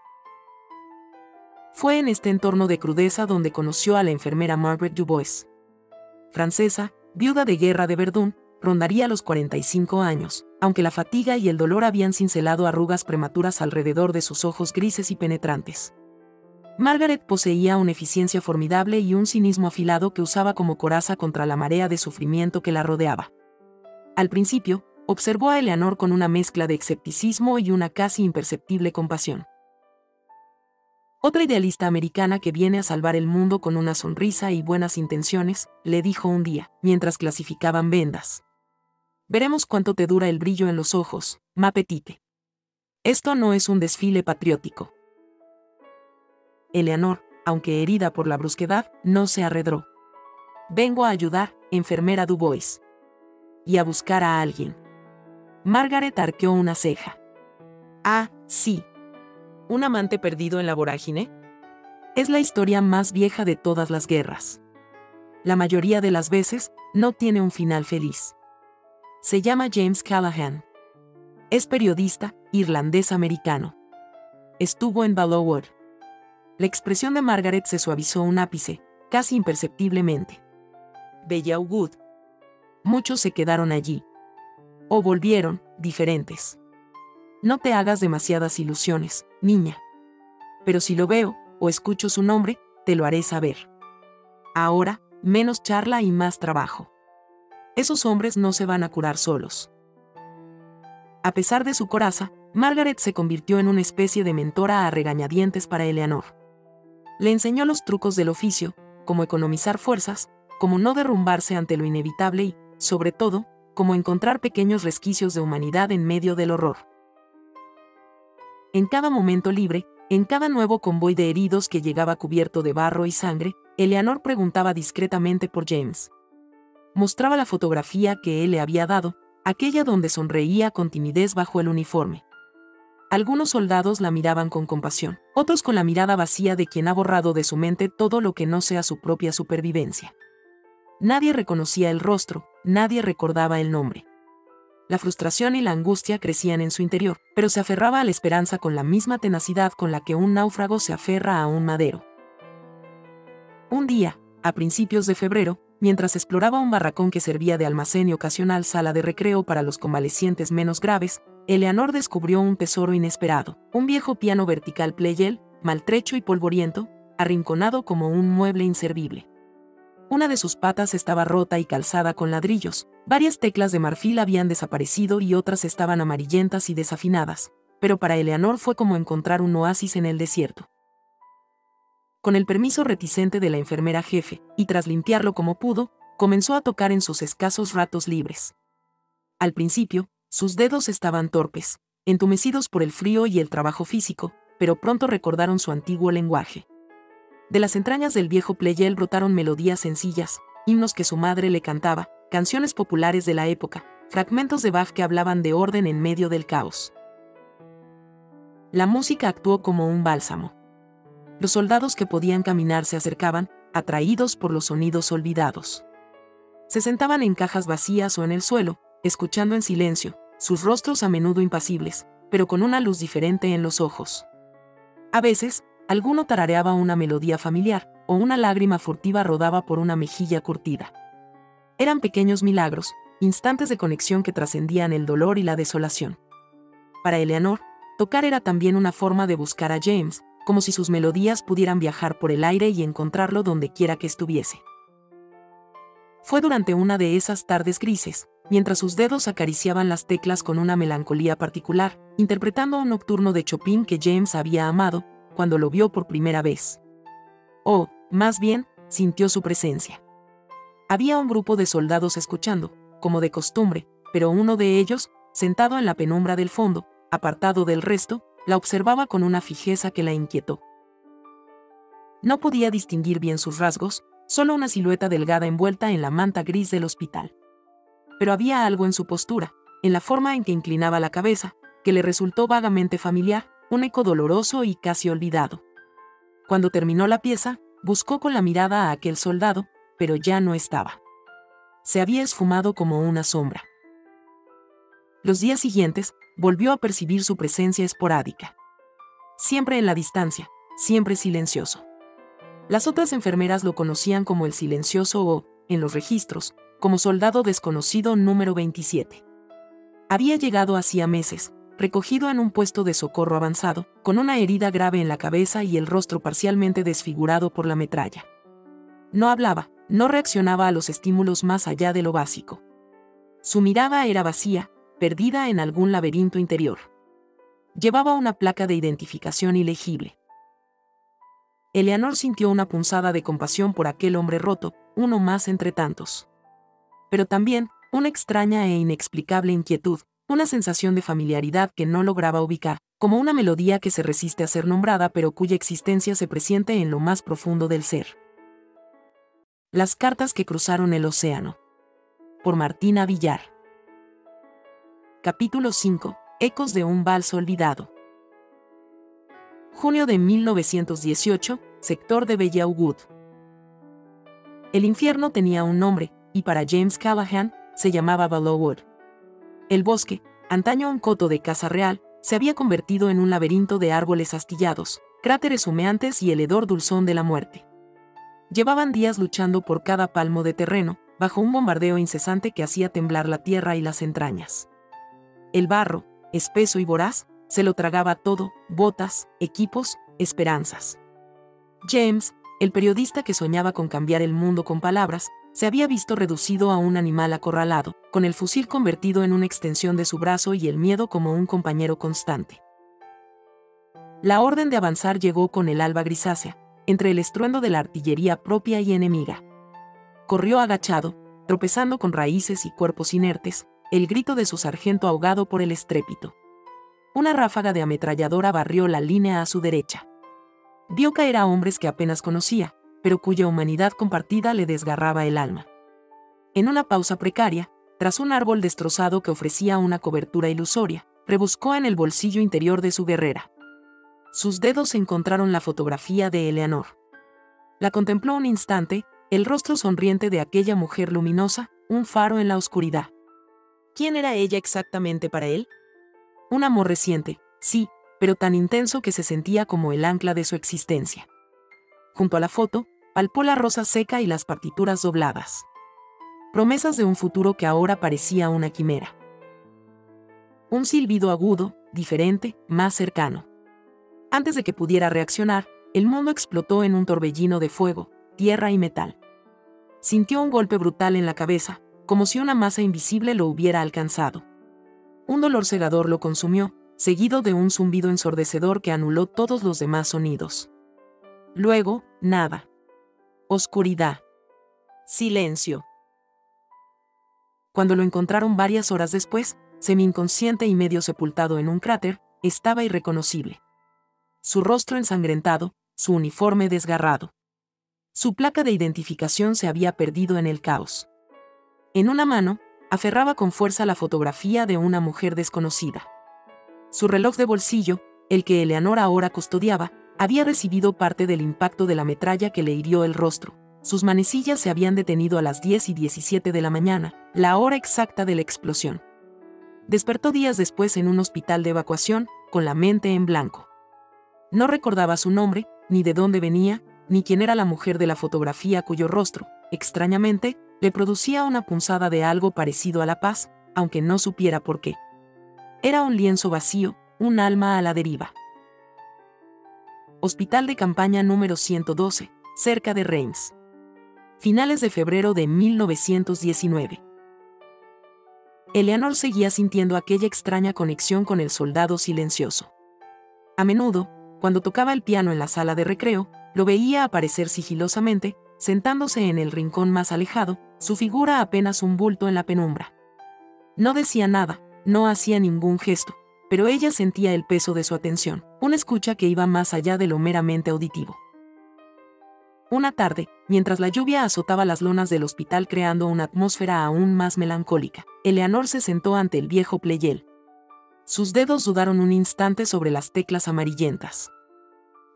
Fue en este entorno de crudeza donde conoció a la enfermera Margaret Dubois. Francesa, viuda de guerra de Verdún, rondaría los 45 años, aunque la fatiga y el dolor habían cincelado arrugas prematuras alrededor de sus ojos grises y penetrantes. Margaret poseía una eficiencia formidable y un cinismo afilado que usaba como coraza contra la marea de sufrimiento que la rodeaba. Al principio, observó a Eleanor con una mezcla de escepticismo y una casi imperceptible compasión. Otra idealista americana que viene a salvar el mundo con una sonrisa y buenas intenciones, le dijo un día, mientras clasificaban vendas. Veremos cuánto te dura el brillo en los ojos, ma petite. Esto no es un desfile patriótico. Eleanor, aunque herida por la brusquedad, no se arredró. Vengo a ayudar, enfermera Dubois. Y a buscar a alguien. Margaret arqueó una ceja. Ah, sí. ¿Un amante perdido en la vorágine? Es la historia más vieja de todas las guerras. La mayoría de las veces, no tiene un final feliz. Se llama James Callaghan. Es periodista, irlandés-americano. Estuvo en Ballowood. La expresión de Margaret se suavizó un ápice, casi imperceptiblemente. Belleauwood. Muchos se quedaron allí. O volvieron, diferentes. No te hagas demasiadas ilusiones, niña. Pero si lo veo, o escucho su nombre, te lo haré saber. Ahora, menos charla y más trabajo. Esos hombres no se van a curar solos. A pesar de su coraza, Margaret se convirtió en una especie de mentora a regañadientes para Eleanor. Le enseñó los trucos del oficio, cómo economizar fuerzas, cómo no derrumbarse ante lo inevitable y, sobre todo, cómo encontrar pequeños resquicios de humanidad en medio del horror. En cada momento libre, en cada nuevo convoy de heridos que llegaba cubierto de barro y sangre, Eleanor preguntaba discretamente por James. Mostraba la fotografía que él le había dado, aquella donde sonreía con timidez bajo el uniforme. Algunos soldados la miraban con compasión, otros con la mirada vacía de quien ha borrado de su mente todo lo que no sea su propia supervivencia. Nadie reconocía el rostro, nadie recordaba el nombre. La frustración y la angustia crecían en su interior, pero se aferraba a la esperanza con la misma tenacidad con la que un náufrago se aferra a un madero. Un día, a principios de febrero, mientras exploraba un barracón que servía de almacén y ocasional sala de recreo para los convalecientes menos graves, Eleanor descubrió un tesoro inesperado, un viejo piano vertical Pleyel, maltrecho y polvoriento, arrinconado como un mueble inservible. Una de sus patas estaba rota y calzada con ladrillos, varias teclas de marfil habían desaparecido y otras estaban amarillentas y desafinadas, pero para Eleanor fue como encontrar un oasis en el desierto. Con el permiso reticente de la enfermera jefe, y tras limpiarlo como pudo, comenzó a tocar en sus escasos ratos libres. Al principio, sus dedos estaban torpes, entumecidos por el frío y el trabajo físico, pero pronto recordaron su antiguo lenguaje. De las entrañas del viejo Pleyel brotaron melodías sencillas, himnos que su madre le cantaba, canciones populares de la época, fragmentos de Bach que hablaban de orden en medio del caos. La música actuó como un bálsamo. Los soldados que podían caminar se acercaban, atraídos por los sonidos olvidados. Se sentaban en cajas vacías o en el suelo, escuchando en silencio, sus rostros a menudo impasibles, pero con una luz diferente en los ojos. A veces, alguno tarareaba una melodía familiar, o una lágrima furtiva rodaba por una mejilla curtida. Eran pequeños milagros, instantes de conexión que trascendían el dolor y la desolación. Para Eleanor, tocar era también una forma de buscar a James, como si sus melodías pudieran viajar por el aire y encontrarlo donde quiera que estuviese. Fue durante una de esas tardes grises, mientras sus dedos acariciaban las teclas con una melancolía particular, interpretando un nocturno de Chopin que James había amado, cuando lo vio por primera vez. O, más bien, sintió su presencia. Había un grupo de soldados escuchando, como de costumbre, pero uno de ellos, sentado en la penumbra del fondo, apartado del resto, la observaba con una fijeza que la inquietó. No podía distinguir bien sus rasgos, solo una silueta delgada envuelta en la manta gris del hospital. Pero había algo en su postura, en la forma en que inclinaba la cabeza, que le resultó vagamente familiar, un eco doloroso y casi olvidado. Cuando terminó la pieza, buscó con la mirada a aquel soldado, pero ya no estaba. Se había esfumado como una sombra. Los días siguientes, volvió a percibir su presencia esporádica. Siempre en la distancia, siempre silencioso. Las otras enfermeras lo conocían como el silencioso o, en los registros, como soldado desconocido número 27. Había llegado hacía meses, recogido en un puesto de socorro avanzado, con una herida grave en la cabeza y el rostro parcialmente desfigurado por la metralla. No hablaba, no reaccionaba a los estímulos más allá de lo básico. Su mirada era vacía, perdida en algún laberinto interior. Llevaba una placa de identificación ilegible. Eleanor sintió una punzada de compasión por aquel hombre roto, uno más entre tantos. Pero también, una extraña e inexplicable inquietud, una sensación de familiaridad que no lograba ubicar, como una melodía que se resiste a ser nombrada pero cuya existencia se presiente en lo más profundo del ser. Las cartas que cruzaron el océano. Por Martina Villar. Capítulo 5. Ecos de un vals olvidado. Junio de 1918, sector de Belleauwood. El infierno tenía un nombre, y para James Callahan, se llamaba Belleauwood. El bosque, antaño un coto de casa real, se había convertido en un laberinto de árboles astillados, cráteres humeantes y el hedor dulzón de la muerte. Llevaban días luchando por cada palmo de terreno, bajo un bombardeo incesante que hacía temblar la tierra y las entrañas. El barro, espeso y voraz, se lo tragaba todo, botas, equipos, esperanzas. James, el periodista que soñaba con cambiar el mundo con palabras, se había visto reducido a un animal acorralado, con el fusil convertido en una extensión de su brazo y el miedo como un compañero constante. La orden de avanzar llegó con el alba grisácea, entre el estruendo de la artillería propia y enemiga. Corrió agachado, tropezando con raíces y cuerpos inertes, el grito de su sargento ahogado por el estrépito. Una ráfaga de ametralladora barrió la línea a su derecha. Vio caer a hombres que apenas conocía, pero cuya humanidad compartida le desgarraba el alma. En una pausa precaria, tras un árbol destrozado que ofrecía una cobertura ilusoria, rebuscó en el bolsillo interior de su guerrera. Sus dedos encontraron la fotografía de Eleanor. La contempló un instante, el rostro sonriente de aquella mujer luminosa, un faro en la oscuridad. ¿Quién era ella exactamente para él? Un amor reciente, sí, pero tan intenso que se sentía como el ancla de su existencia. Junto a la foto, palpó la rosa seca y las partituras dobladas. Promesas de un futuro que ahora parecía una quimera. Un silbido agudo, diferente, más cercano. Antes de que pudiera reaccionar, el mundo explotó en un torbellino de fuego, tierra y metal. Sintió un golpe brutal en la cabeza, como si una masa invisible lo hubiera alcanzado. Un dolor cegador lo consumió, seguido de un zumbido ensordecedor que anuló todos los demás sonidos. Luego, nada. Oscuridad. Silencio. Cuando lo encontraron varias horas después, semi-inconsciente y medio sepultado en un cráter, estaba irreconocible. Su rostro ensangrentado, su uniforme desgarrado. Su placa de identificación se había perdido en el caos. En una mano, aferraba con fuerza la fotografía de una mujer desconocida. Su reloj de bolsillo, el que Eleanor ahora custodiaba, había recibido parte del impacto de la metralla que le hirió el rostro. Sus manecillas se habían detenido a las 10:17 de la mañana, la hora exacta de la explosión. Despertó días después en un hospital de evacuación, con la mente en blanco. No recordaba su nombre, ni de dónde venía, ni quién era la mujer de la fotografía cuyo rostro, extrañamente, le producía una punzada de algo parecido a la paz, aunque no supiera por qué. Era un lienzo vacío, un alma a la deriva. Hospital de Campaña número 112, cerca de Reims. Finales de febrero de 1919. Eleanor seguía sintiendo aquella extraña conexión con el soldado silencioso. A menudo, cuando tocaba el piano en la sala de recreo, lo veía aparecer sigilosamente, sentándose en el rincón más alejado, su figura apenas un bulto en la penumbra. No decía nada, no hacía ningún gesto, pero ella sentía el peso de su atención, una escucha que iba más allá de lo meramente auditivo. Una tarde, mientras la lluvia azotaba las lonas del hospital creando una atmósfera aún más melancólica, Eleanor se sentó ante el viejo Pleyel. Sus dedos dudaron un instante sobre las teclas amarillentas.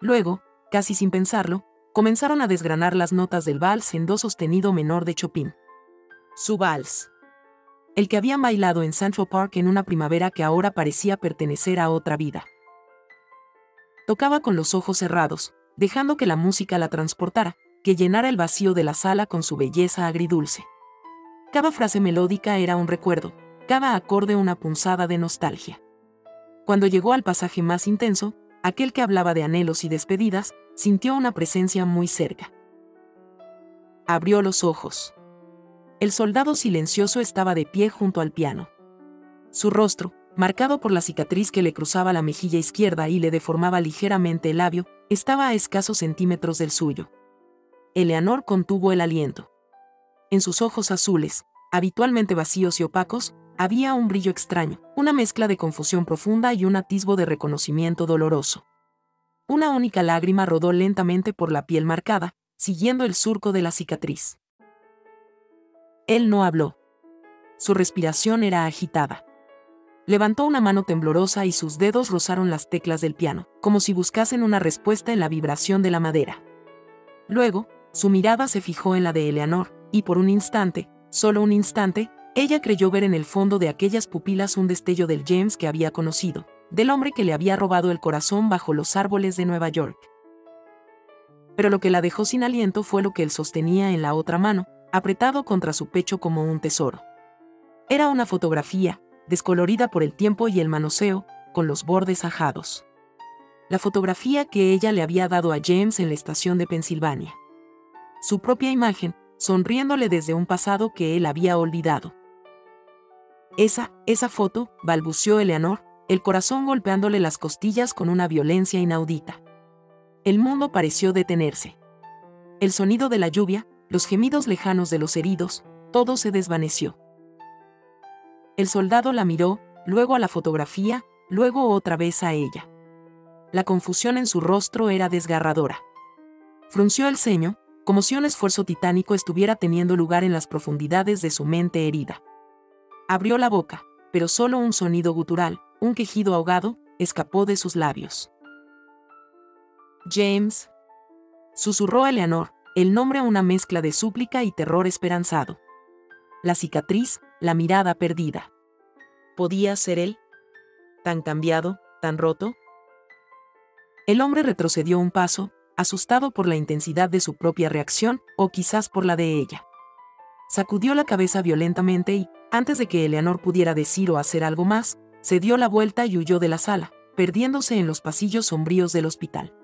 Luego, casi sin pensarlo, comenzaron a desgranar las notas del vals en do sostenido menor de Chopin. Su vals. El que habían bailado en Central Park en una primavera que ahora parecía pertenecer a otra vida. Tocaba con los ojos cerrados, dejando que la música la transportara, que llenara el vacío de la sala con su belleza agridulce. Cada frase melódica era un recuerdo, cada acorde una punzada de nostalgia. Cuando llegó al pasaje más intenso, aquel que hablaba de anhelos y despedidas, sintió una presencia muy cerca. Abrió los ojos. El soldado silencioso estaba de pie junto al piano. Su rostro, marcado por la cicatriz que le cruzaba la mejilla izquierda y le deformaba ligeramente el labio, estaba a escasos centímetros del suyo. Eleanor contuvo el aliento. En sus ojos azules, habitualmente vacíos y opacos, había un brillo extraño, una mezcla de confusión profunda y un atisbo de reconocimiento doloroso. Una única lágrima rodó lentamente por la piel marcada, siguiendo el surco de la cicatriz. Él no habló. Su respiración era agitada. Levantó una mano temblorosa y sus dedos rozaron las teclas del piano, como si buscasen una respuesta en la vibración de la madera. Luego, su mirada se fijó en la de Eleanor, y por un instante, solo un instante, ella creyó ver en el fondo de aquellas pupilas un destello del James que había conocido, del hombre que le había robado el corazón bajo los árboles de Nueva York. Pero lo que la dejó sin aliento fue lo que él sostenía en la otra mano, apretado contra su pecho como un tesoro. Era una fotografía, descolorida por el tiempo y el manoseo, con los bordes ajados. La fotografía que ella le había dado a James en la estación de Pensilvania. Su propia imagen, sonriéndole desde un pasado que él había olvidado. Esa foto, balbuceó Eleanor, el corazón golpeándole las costillas con una violencia inaudita. El mundo pareció detenerse. El sonido de la lluvia, los gemidos lejanos de los heridos, todo se desvaneció. El soldado la miró, luego a la fotografía, luego otra vez a ella. La confusión en su rostro era desgarradora. Frunció el ceño, como si un esfuerzo titánico estuviera teniendo lugar en las profundidades de su mente herida. Abrió la boca, pero solo un sonido gutural, un quejido ahogado, escapó de sus labios. James, susurró Eleanor, el nombre una mezcla de súplica y terror esperanzado. La cicatriz, la mirada perdida. ¿Podía ser él? ¿Tan cambiado, tan roto? El hombre retrocedió un paso, asustado por la intensidad de su propia reacción, o quizás por la de ella. Sacudió la cabeza violentamente y, antes de que Eleanor pudiera decir o hacer algo más, se dio la vuelta y huyó de la sala, perdiéndose en los pasillos sombríos del hospital.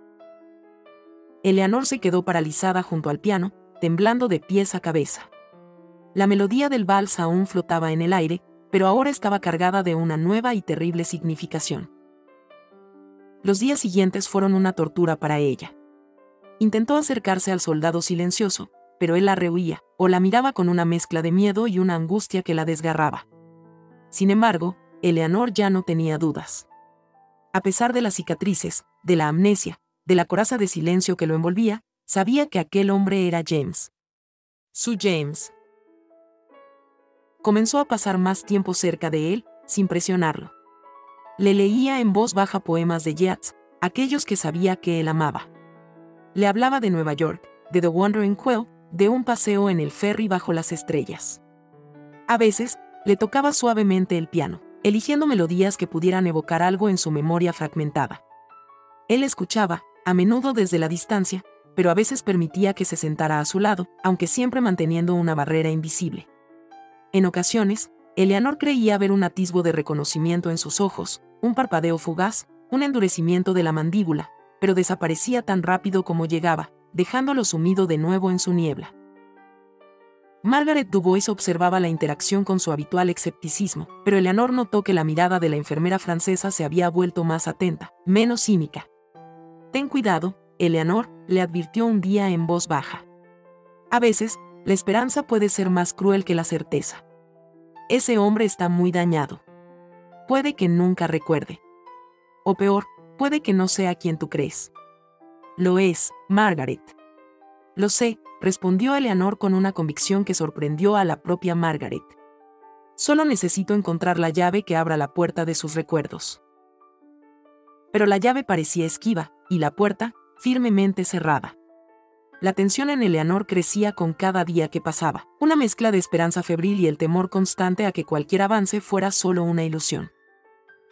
Eleanor se quedó paralizada junto al piano, temblando de pies a cabeza. La melodía del vals aún flotaba en el aire, pero ahora estaba cargada de una nueva y terrible significación. Los días siguientes fueron una tortura para ella. Intentó acercarse al soldado silencioso, pero él la rehuía, o la miraba con una mezcla de miedo y una angustia que la desgarraba. Sin embargo, Eleanor ya no tenía dudas. A pesar de las cicatrices, de la amnesia, de la coraza de silencio que lo envolvía, sabía que aquel hombre era James. Su James. Comenzó a pasar más tiempo cerca de él, sin presionarlo. Le leía en voz baja poemas de Yeats, aquellos que sabía que él amaba. Le hablaba de Nueva York, de The Wandering Quill, de un paseo en el ferry bajo las estrellas. A veces, le tocaba suavemente el piano, eligiendo melodías que pudieran evocar algo en su memoria fragmentada. Él escuchaba, a menudo desde la distancia, pero a veces permitía que se sentara a su lado, aunque siempre manteniendo una barrera invisible. En ocasiones, Eleanor creía ver un atisbo de reconocimiento en sus ojos, un parpadeo fugaz, un endurecimiento de la mandíbula, pero desaparecía tan rápido como llegaba, dejándolo sumido de nuevo en su niebla. Margaret Dubois observaba la interacción con su habitual escepticismo, pero Eleanor notó que la mirada de la enfermera francesa se había vuelto más atenta, menos cínica. «Ten cuidado, Eleanor», le advirtió un día en voz baja. «A veces, la esperanza puede ser más cruel que la certeza. Ese hombre está muy dañado. Puede que nunca recuerde. O peor, puede que no sea quien tú crees». «Lo es, Margaret». «Lo sé», respondió Eleanor con una convicción que sorprendió a la propia Margaret. «Solo necesito encontrar la llave que abra la puerta de sus recuerdos». Pero la llave parecía esquiva, y la puerta, firmemente cerrada. La tensión en Eleanor crecía con cada día que pasaba, una mezcla de esperanza febril y el temor constante a que cualquier avance fuera solo una ilusión.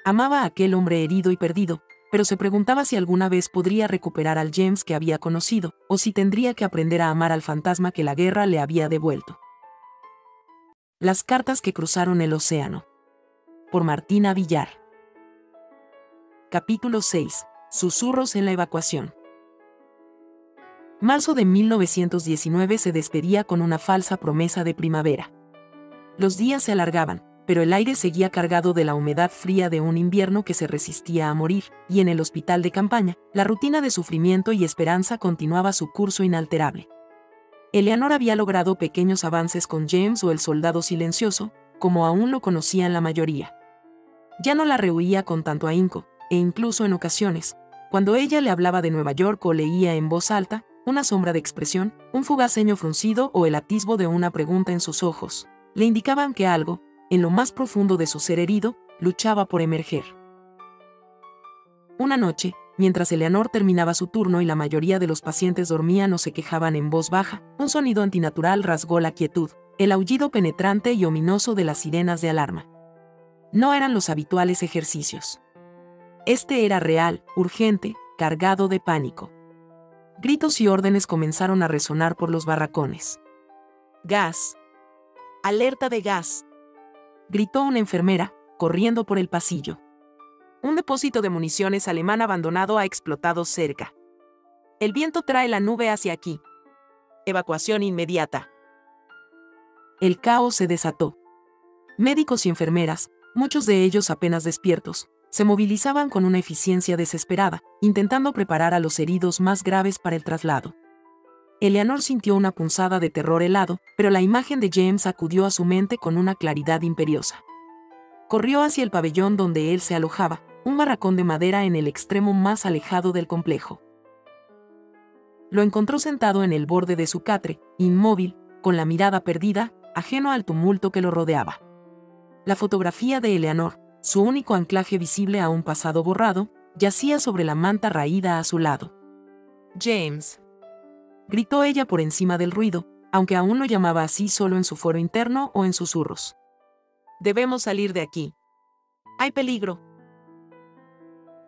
Amaba a aquel hombre herido y perdido, pero se preguntaba si alguna vez podría recuperar al James que había conocido, o si tendría que aprender a amar al fantasma que la guerra le había devuelto. Las cartas que cruzaron el océano. Por Martina Villar. Capítulo 6. Susurros en la evacuación. Marzo de 1919 se despedía con una falsa promesa de primavera. Los días se alargaban, pero el aire seguía cargado de la humedad fría de un invierno que se resistía a morir, y en el hospital de campaña, la rutina de sufrimiento y esperanza continuaba su curso inalterable. Eleanor había logrado pequeños avances con James o el soldado silencioso, como aún lo conocían la mayoría. Ya no la rehuía con tanto ahínco, e incluso en ocasiones, cuando ella le hablaba de Nueva York o leía en voz alta, una sombra de expresión, un fugaz ceño fruncido o el atisbo de una pregunta en sus ojos, le indicaban que algo, en lo más profundo de su ser herido, luchaba por emerger. Una noche, mientras Eleanor terminaba su turno y la mayoría de los pacientes dormían o se quejaban en voz baja, un sonido antinatural rasgó la quietud, el aullido penetrante y ominoso de las sirenas de alarma. No eran los habituales ejercicios. Este era real, urgente, cargado de pánico. Gritos y órdenes comenzaron a resonar por los barracones. «¡Gas! ¡Alerta de gas!», gritó una enfermera, corriendo por el pasillo. «Un depósito de municiones alemán abandonado ha explotado cerca. El viento trae la nube hacia aquí. Evacuación inmediata». El caos se desató. Médicos y enfermeras, muchos de ellos apenas despiertos, se movilizaban con una eficiencia desesperada, intentando preparar a los heridos más graves para el traslado. Eleanor sintió una punzada de terror helado, pero la imagen de James acudió a su mente con una claridad imperiosa. Corrió hacia el pabellón donde él se alojaba, un barracón de madera en el extremo más alejado del complejo. Lo encontró sentado en el borde de su catre, inmóvil, con la mirada perdida, ajeno al tumulto que lo rodeaba. La fotografía de Eleanor, su único anclaje visible a un pasado borrado, yacía sobre la manta raída a su lado. «James», gritó ella por encima del ruido, aunque aún lo llamaba así solo en su foro interno o en susurros. «Debemos salir de aquí. Hay peligro».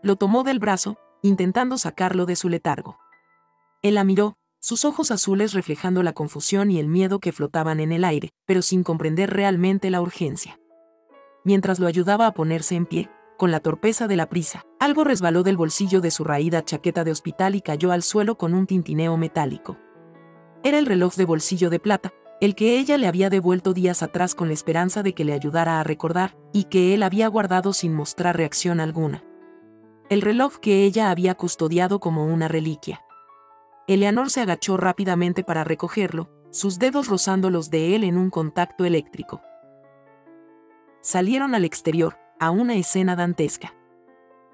Lo tomó del brazo, intentando sacarlo de su letargo. Él la miró, sus ojos azules reflejando la confusión y el miedo que flotaban en el aire, pero sin comprender realmente la urgencia. Mientras lo ayudaba a ponerse en pie, con la torpeza de la prisa, algo resbaló del bolsillo de su raída chaqueta de hospital y cayó al suelo con un tintineo metálico. Era el reloj de bolsillo de plata, el que ella le había devuelto días atrás con la esperanza de que le ayudara a recordar, y que él había guardado sin mostrar reacción alguna. El reloj que ella había custodiado como una reliquia. Eleanor se agachó rápidamente para recogerlo, sus dedos rozando los de él en un contacto eléctrico. Salieron al exterior, a una escena dantesca.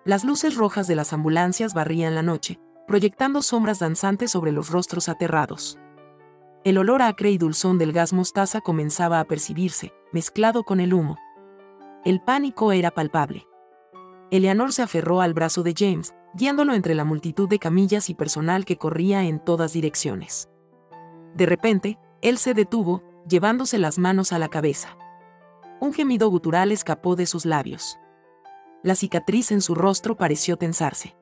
Las luces rojas de las ambulancias barrían la noche, proyectando sombras danzantes sobre los rostros aterrados. El olor acre y dulzón del gas mostaza comenzaba a percibirse, mezclado con el humo. El pánico era palpable. Eleanor se aferró al brazo de James, guiándolo entre la multitud de camillas y personal que corría en todas direcciones. De repente, él se detuvo, llevándose las manos a la cabeza. Un gemido gutural escapó de sus labios. La cicatriz en su rostro pareció tensarse.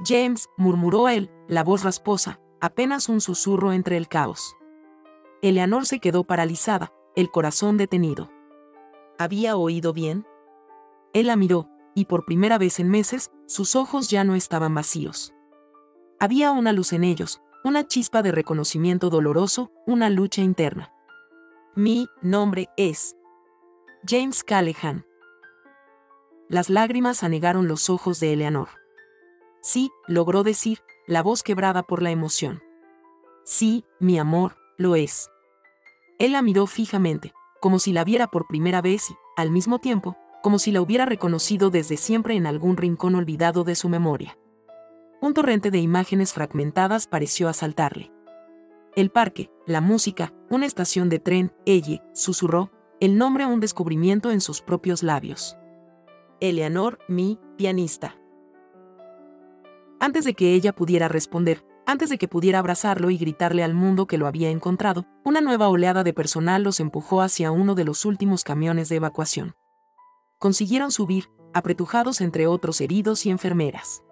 «James», murmuró él, la voz rasposa, apenas un susurro entre el caos. Eleanor se quedó paralizada, el corazón detenido. ¿Había oído bien? Él la miró, y por primera vez en meses, sus ojos ya no estaban vacíos. Había una luz en ellos, una chispa de reconocimiento doloroso, una lucha interna. Mi nombre es James Callahan. Las lágrimas anegaron los ojos de Eleanor. Sí, logró decir, la voz quebrada por la emoción. Sí, mi amor, lo es. Él la miró fijamente, como si la viera por primera vez y, al mismo tiempo, como si la hubiera reconocido desde siempre en algún rincón olvidado de su memoria. Un torrente de imágenes fragmentadas pareció asaltarle. El parque, la música, una estación de tren, ella, susurró, el nombre a un descubrimiento en sus propios labios. Eleanor, mi pianista. Antes de que ella pudiera responder, antes de que pudiera abrazarlo y gritarle al mundo que lo había encontrado, una nueva oleada de personal los empujó hacia uno de los últimos camiones de evacuación. Consiguieron subir, apretujados entre otros heridos y enfermeras.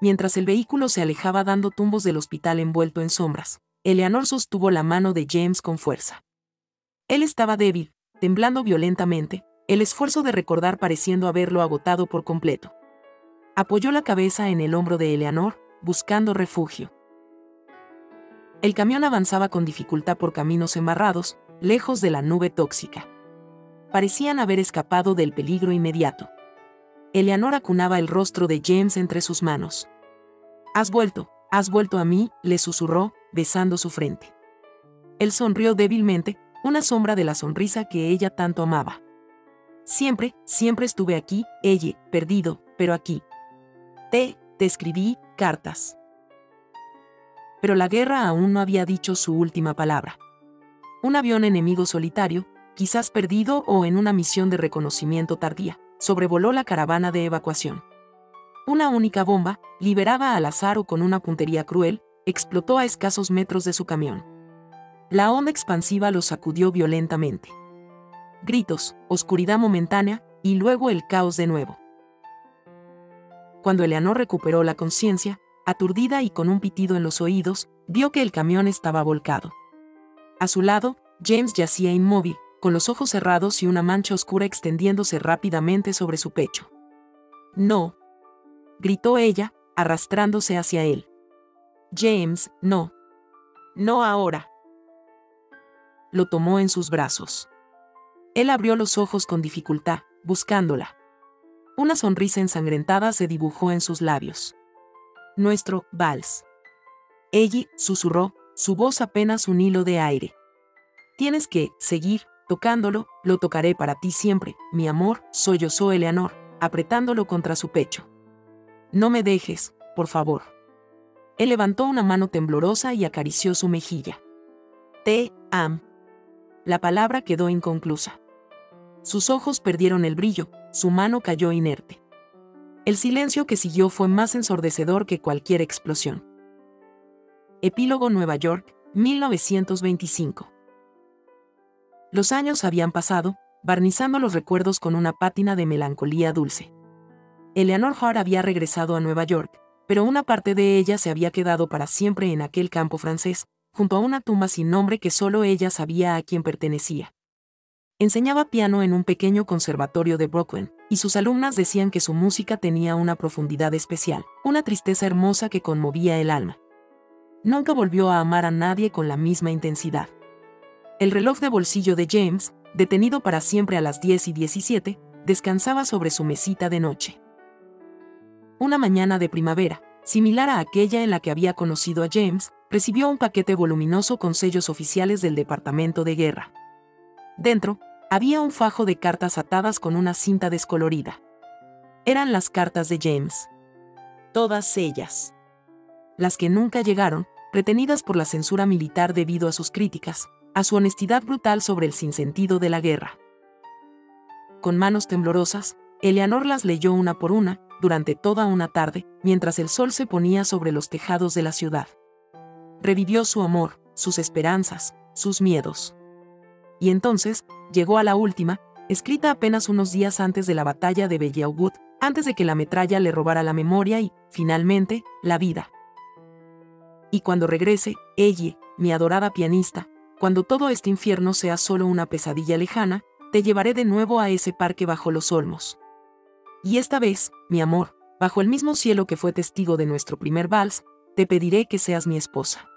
Mientras el vehículo se alejaba dando tumbos del hospital envuelto en sombras, Eleanor sostuvo la mano de James con fuerza. Él estaba débil, temblando violentamente, el esfuerzo de recordar pareciendo haberlo agotado por completo. Apoyó la cabeza en el hombro de Eleanor, buscando refugio. El camión avanzaba con dificultad por caminos embarrados, lejos de la nube tóxica. Parecían haber escapado del peligro inmediato. Eleanor acunaba el rostro de James entre sus manos. Has vuelto a mí, le susurró, besando su frente. Él sonrió débilmente, una sombra de la sonrisa que ella tanto amaba. Siempre estuve aquí, ella, perdido, pero aquí. Te escribí cartas. Pero la guerra aún no había dicho su última palabra. Un avión enemigo solitario, quizás perdido o en una misión de reconocimiento tardía, sobrevoló la caravana de evacuación. Una única bomba, liberada al azar o con una puntería cruel, explotó a escasos metros de su camión. La onda expansiva los sacudió violentamente. Gritos, oscuridad momentánea, y luego el caos de nuevo. Cuando Eleanor recuperó la conciencia, aturdida y con un pitido en los oídos, vio que el camión estaba volcado. A su lado, James yacía inmóvil, con los ojos cerrados y una mancha oscura extendiéndose rápidamente sobre su pecho. «No», gritó ella, arrastrándose hacia él. «James, no. No ahora». Lo tomó en sus brazos. Él abrió los ojos con dificultad, buscándola. Una sonrisa ensangrentada se dibujó en sus labios. «Nuestro vals». Ella susurró, su voz apenas un hilo de aire. «Tienes que seguir tocándolo, lo tocaré para ti siempre, mi amor», sollozó Eleanor, apretándolo contra su pecho. «No me dejes, por favor». Él levantó una mano temblorosa y acarició su mejilla. «Te amo». La palabra quedó inconclusa. Sus ojos perdieron el brillo, su mano cayó inerte. El silencio que siguió fue más ensordecedor que cualquier explosión. Epílogo Nueva York, 1925. Los años habían pasado, barnizando los recuerdos con una pátina de melancolía dulce. Eleanor Hart había regresado a Nueva York, pero una parte de ella se había quedado para siempre en aquel campo francés, junto a una tumba sin nombre que solo ella sabía a quién pertenecía. Enseñaba piano en un pequeño conservatorio de Brooklyn, y sus alumnas decían que su música tenía una profundidad especial, una tristeza hermosa que conmovía el alma. Nunca volvió a amar a nadie con la misma intensidad. El reloj de bolsillo de James, detenido para siempre a las 10:17, descansaba sobre su mesita de noche. Una mañana de primavera, similar a aquella en la que había conocido a James, recibió un paquete voluminoso con sellos oficiales del Departamento de Guerra. Dentro, había un fajo de cartas atadas con una cinta descolorida. Eran las cartas de James. Todas ellas. Las que nunca llegaron, retenidas por la censura militar debido a sus críticas, a su honestidad brutal sobre el sinsentido de la guerra. Con manos temblorosas, Eleanor las leyó una por una, durante toda una tarde, mientras el sol se ponía sobre los tejados de la ciudad. Revivió su amor, sus esperanzas, sus miedos. Y entonces, llegó a la última, escrita apenas unos días antes de la batalla de Belleau-Wood, antes de que la metralla le robara la memoria y, finalmente, la vida. Y cuando regrese, ella, mi adorada pianista, cuando todo este infierno sea solo una pesadilla lejana, te llevaré de nuevo a ese parque bajo los olmos. Y esta vez, mi amor, bajo el mismo cielo que fue testigo de nuestro primer vals, te pediré que seas mi esposa.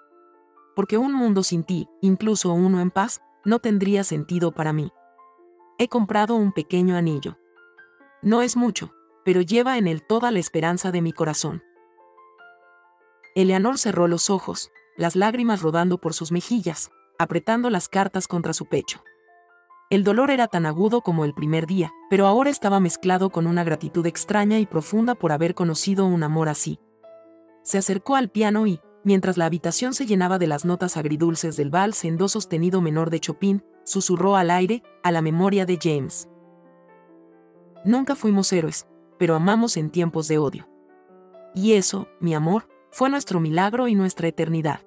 Porque un mundo sin ti, incluso uno en paz, no tendría sentido para mí. He comprado un pequeño anillo. No es mucho, pero lleva en él toda la esperanza de mi corazón. Eleanor cerró los ojos, las lágrimas rodando por sus mejillas, apretando las cartas contra su pecho. El dolor era tan agudo como el primer día, pero ahora estaba mezclado con una gratitud extraña y profunda por haber conocido un amor así. Se acercó al piano y, mientras la habitación se llenaba de las notas agridulces del vals en do sostenido menor de Chopin, susurró al aire, a la memoria de James. Nunca fuimos héroes, pero amamos en tiempos de odio. Y eso, mi amor, fue nuestro milagro y nuestra eternidad.